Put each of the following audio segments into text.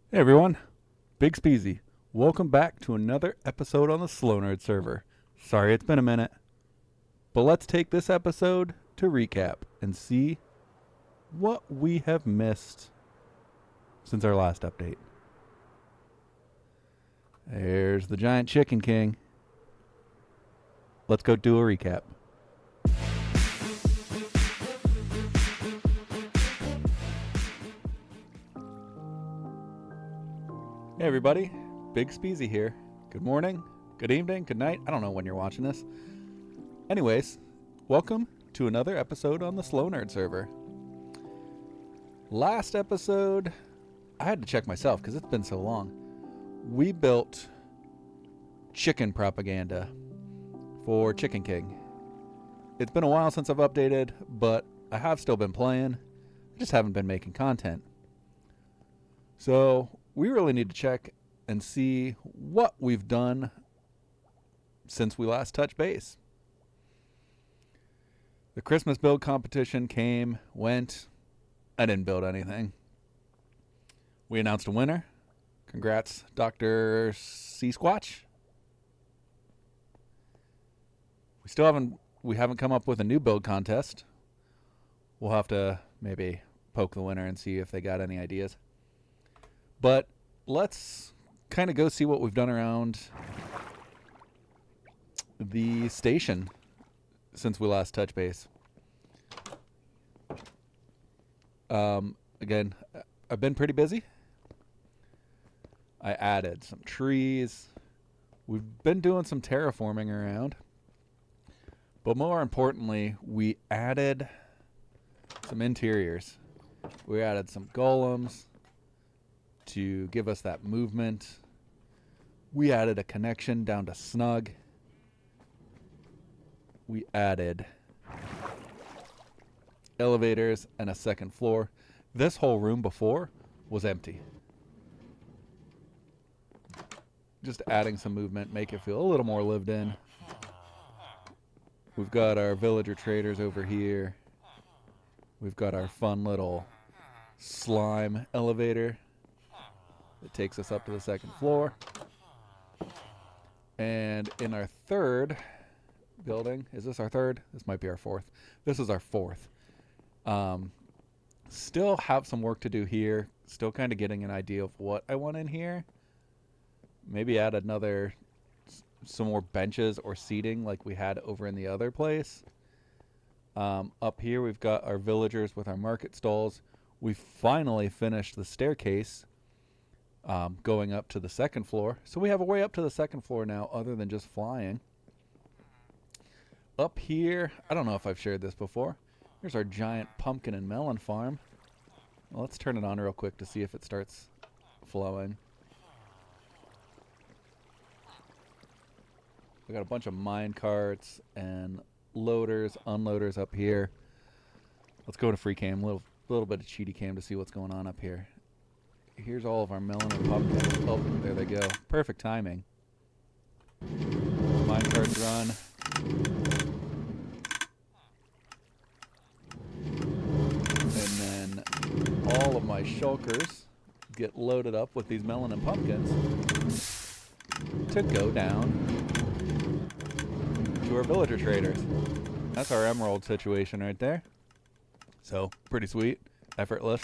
Hey everyone, Big Speezy. Welcome back to another episode on the SlowNerd server. Sorry it's been a minute, but let's take this episode to recap and see what we have missed since our last update. There's the giant chicken king. Let's go do a recap. Hey everybody, Big Speezy here. Good morning, good evening, good night. I don't know when you're watching this. Anyways, welcome to another episode on the SlowNerd server. Last episode, I had to check myself because it's been so long. We built chicken propaganda for Chicken King. It's been a while since I've updated, but I have still been playing. I just haven't been making content. So we really need to check and see what we've done since we last touched base. The Christmas build competition came, went. I didn't build anything. We announced a winner. Congrats, Dr. C Squatch. We haven't come up with a new build contest. We'll have to maybe poke the winner and see if they got any ideas. But let's kind of go see what we've done around the station since we last touched base. Again, I've been pretty busy. I added some trees. We've been doing some terraforming around. But more importantly, we added some interiors. We added some golems to give us that movement. We added a connection down to Snug. We added elevators and a second floor. This whole room before was empty. Just adding some movement, make it feel a little more lived in. We've got our villager traders over here. We've got our fun little slime elevator that takes us up to the second floor. And in our third building, is this our third? This might be our fourth. This is our fourth. Still have some work to do here. Still kind of getting an idea of what I want in here. Maybe add some more benches or seating like we had over in the other place. Up here we've got our villagers with our market stalls. We finally finished the staircase going up to the second floor. So we have a way up to the second floor now other than just flying. Up here, I don't know if I've shared this before. Here's our giant pumpkin and melon farm. Well, let's turn it on real quick to see if it starts flowing. We got a bunch of mine carts and loaders, unloaders up here. Let's go to free cam, little bit of cheaty cam to see what's going on up here. Here's all of our melon and pumpkin. Oh, there they go. Perfect timing. Mine carts run. And then all of my shulkers get loaded up with these melon and pumpkins to go down to our villager traders. That's our emerald situation right there. So, pretty sweet. Effortless.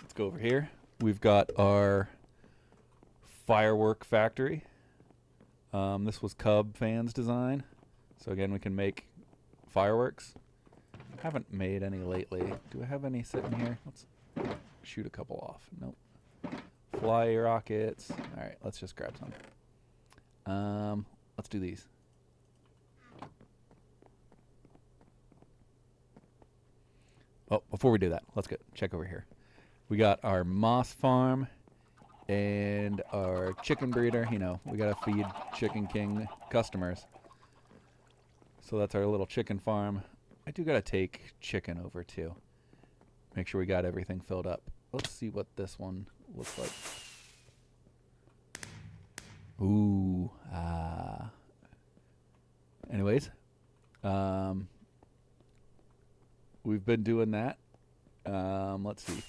Let's go over here. We've got our firework factory. This was Cub Fan's design. So again, we can make fireworks. Haven't made any lately. Do I have any sitting here? Let's shoot a couple off. Nope. Fly rockets. Alright, let's just grab some. Let's do these. Oh, before we do that, let's check over here. We got our moss farm and our chicken breeder. You know, we gotta feed Chicken King customers. So that's our little chicken farm. I do gotta take chicken over too. Make sure we got everything filled up. Let's see what this one looks like. Ooh, anyways, we've been doing that. Let's see.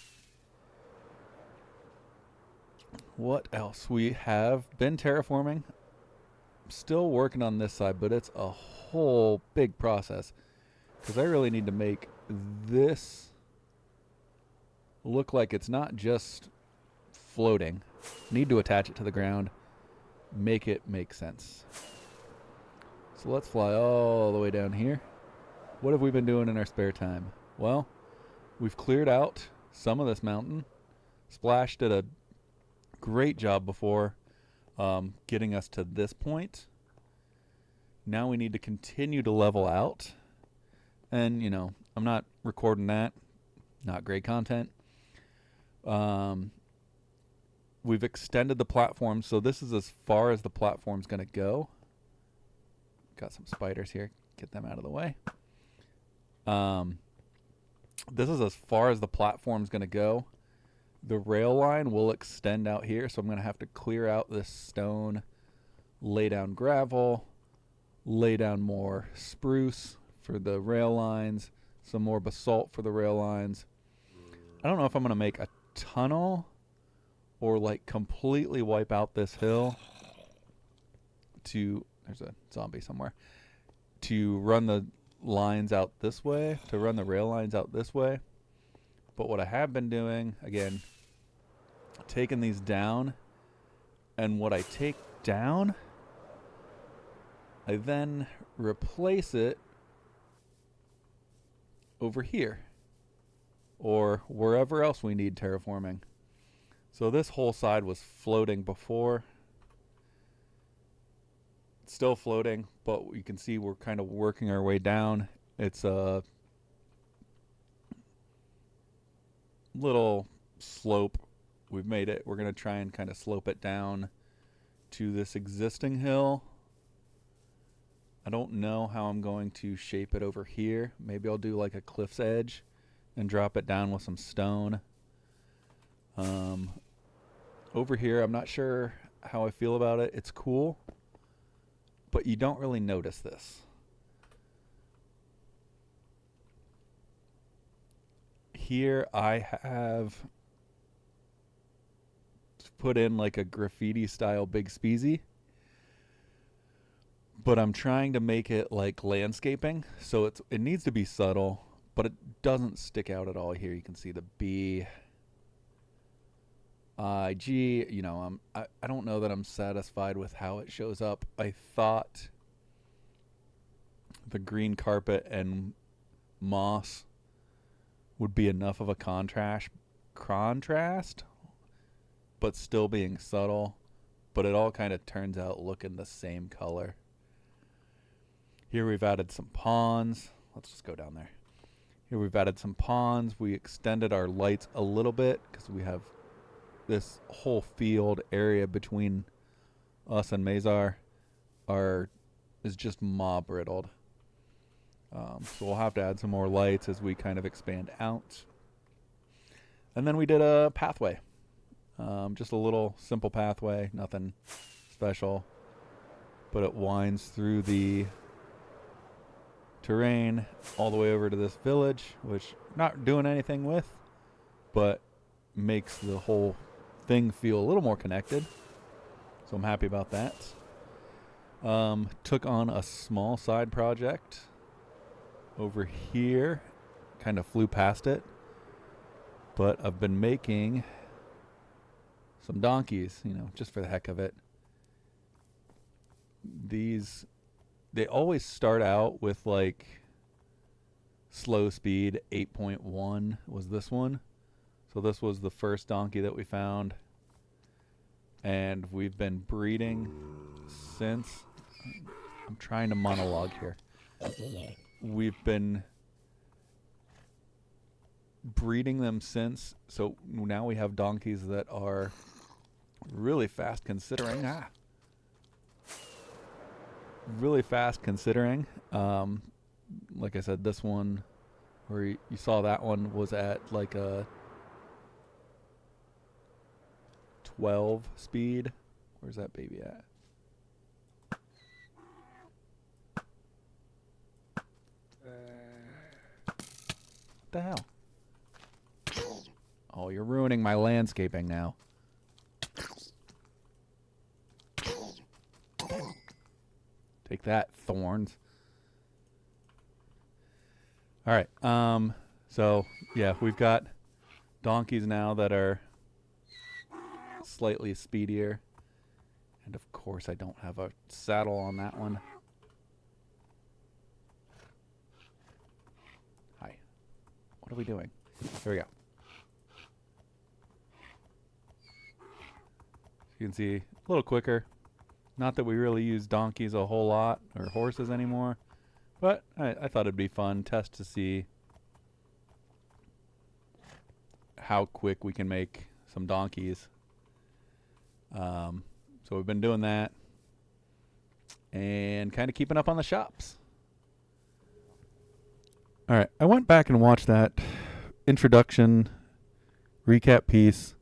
What else? We have been terraforming. Still working on this side, but it's a whole big process. Because I really need to make this look like it's not just floating. Need to attach it to the ground. Make it make sense. So let's fly all the way down here. What have we been doing in our spare time? Well, we've cleared out some of this mountain. Splash did a great job before getting us to this point. Now we need to continue to level out. And, you know, I'm not recording that. Not great content. We've extended the platform, so this is as far as the platform's going to go. Got some spiders here. Get them out of the way. This is as far as the platform's going to go. The rail line will extend out here, so I'm going to have to clear out this stone, lay down gravel, lay down more spruce for the rail lines, some more basalt for the rail lines. I don't know if I'm going to make a tunnel or like completely wipe out this hill to, there's a zombie somewhere, to run the lines out this way, to run the rail lines out this way. But what I have been doing, again, taking these down, and what I take down, I then replace it over here or wherever else we need terraforming. So this whole side was floating before. It's still floating, but you can see we're kind of working our way down. It's a little slope. We've made it. We're going to try and kind of slope it down to this existing hill. I don't know how I'm going to shape it over here. Maybe I'll do like a cliff's edge and drop it down with some stone. Over here, I'm not sure how I feel about it. It's cool, but you don't really notice this. Here I have put in like a graffiti style Big Speezy, but I'm trying to make it like landscaping, so it needs to be subtle, but it doesn't stick out at all. Here you can see the B, I, G. You know, I don't know that I'm satisfied with how it shows up. I thought the green carpet and moss would be enough of a contrast, but still being subtle. But it all kind of turns out looking the same color. Here we've added some ponds. Let's just go down there. Here we've added some ponds. We extended our lights a little bit because we have this whole field area between us and Mazar is just mob riddled. So we'll have to add some more lights as we kind of expand out. And then we did a pathway. Just a little simple pathway, nothing special. But it winds through the terrain all the way over to this village, which I'm not doing anything with, but makes the whole thing feel a little more connected. So I'm happy about that. Took on a small side project over here, kind of flew past it, but I've been making some donkeys, you know, just for the heck of it. They always start out with like slow speed. 8.1 was this one. So this was the first donkey that we found, and we've been breeding since. I'm trying to monologue here. We've been breeding them since, so now we have donkeys that are really fast considering. Really fast considering. Like I said, this one, where you saw that one, was at like a 12 speed. Where's that baby at? What the hell? Oh, you're ruining my landscaping now. Take that, thorns. All right. So yeah, we've got donkeys now that are slightly speedier. And of course I don't have a saddle on that one. Hi. What are we doing? There we go. You can see a little quicker. Not that we really use donkeys a whole lot or horses anymore, but I thought it'd be fun test to see how quick we can make some donkeys. So we've been doing that and kind of keeping up on the shops. All right, I went back and watched that introduction recap piece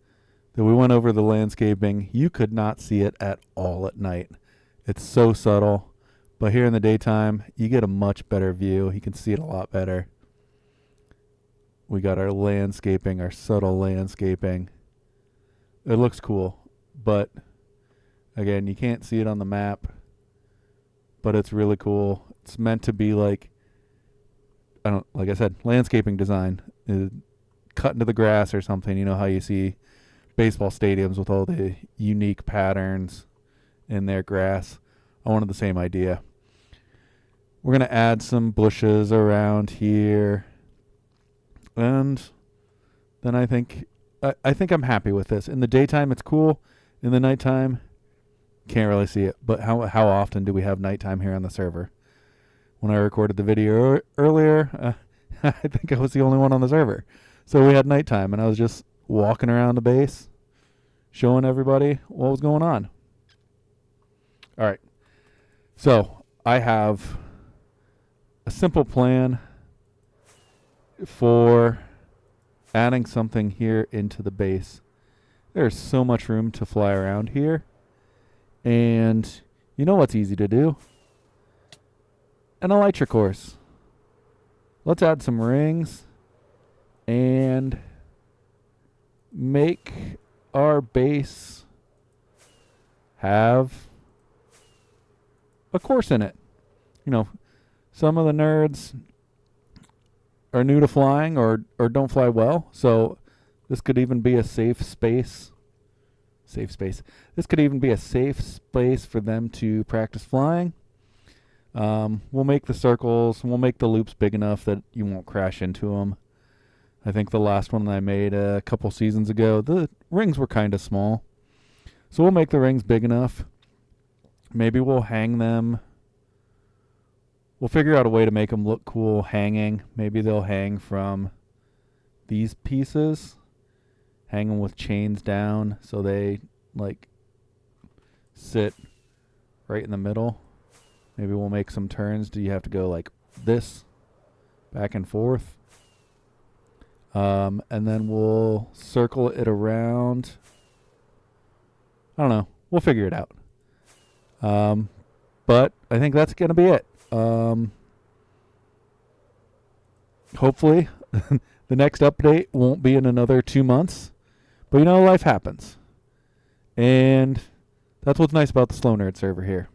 that we went over the landscaping. You could not see it at all at night. It's so subtle, but here in the daytime, you get a much better view. You can see it a lot better. We got our landscaping, our subtle landscaping. It looks cool, but again, you can't see it on the map, but it's really cool. It's meant to be like I said, landscaping design. Cut into the grass or something. You know how you see baseball stadiums with all the unique patterns in their grass. I wanted the same idea. We're going to add some bushes around here. And then I think I'm happy with this. In the daytime, it's cool. In the nighttime, can't really see it. But how often do we have nighttime here on the server? When I recorded the video earlier, I think I was the only one on the server. So we had nighttime, and I was just walking around the base, showing everybody what was going on. All right. So I have a simple plan for adding something here into the base. There's so much room to fly around here. And you know what's easy to do? An elytra course. Let's add some rings and make our base have a course in it. You know, some of the nerds are new to flying or don't fly well, so this could even be a safe space. This could even be a safe space for them to practice flying. We'll make the circles, and we'll make the loops big enough that you won't crash into them. I think the last one that I made a couple seasons ago, the rings were kind of small. So we'll make the rings big enough. Maybe we'll hang them. We'll figure out a way to make them look cool hanging. Maybe they'll hang from these pieces. Hang them with chains down so they like sit right in the middle. Maybe we'll make some turns. Do you have to go like this, back and forth? And then we'll circle it around. I don't know. We'll figure it out. But I think that's going to be it. Hopefully, the next update won't be in another 2 months. But you know, life happens. And that's what's nice about the SlowNerd server here.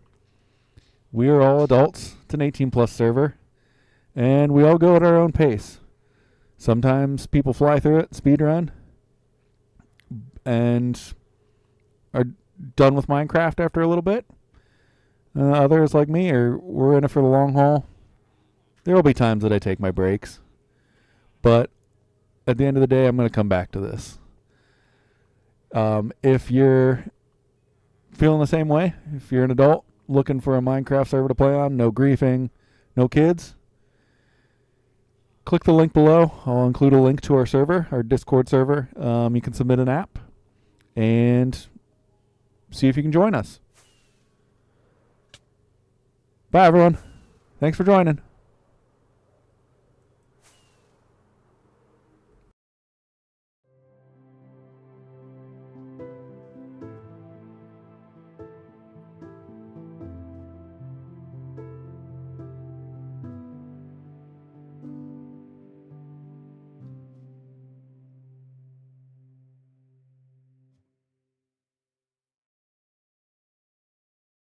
We are all adults. It's an 18-plus server. And we all go at our own pace. Sometimes people fly through it, speed run, and are done with Minecraft after a little bit. Others, like me, we're in it for the long haul. There will be times that I take my breaks. But at the end of the day, I'm going to come back to this. If you're feeling the same way, if you're an adult looking for a Minecraft server to play on, no griefing, no kids, click the link below. I'll include a link to our server, our Discord server. You can submit an app and see if you can join us. Bye, everyone. Thanks for joining.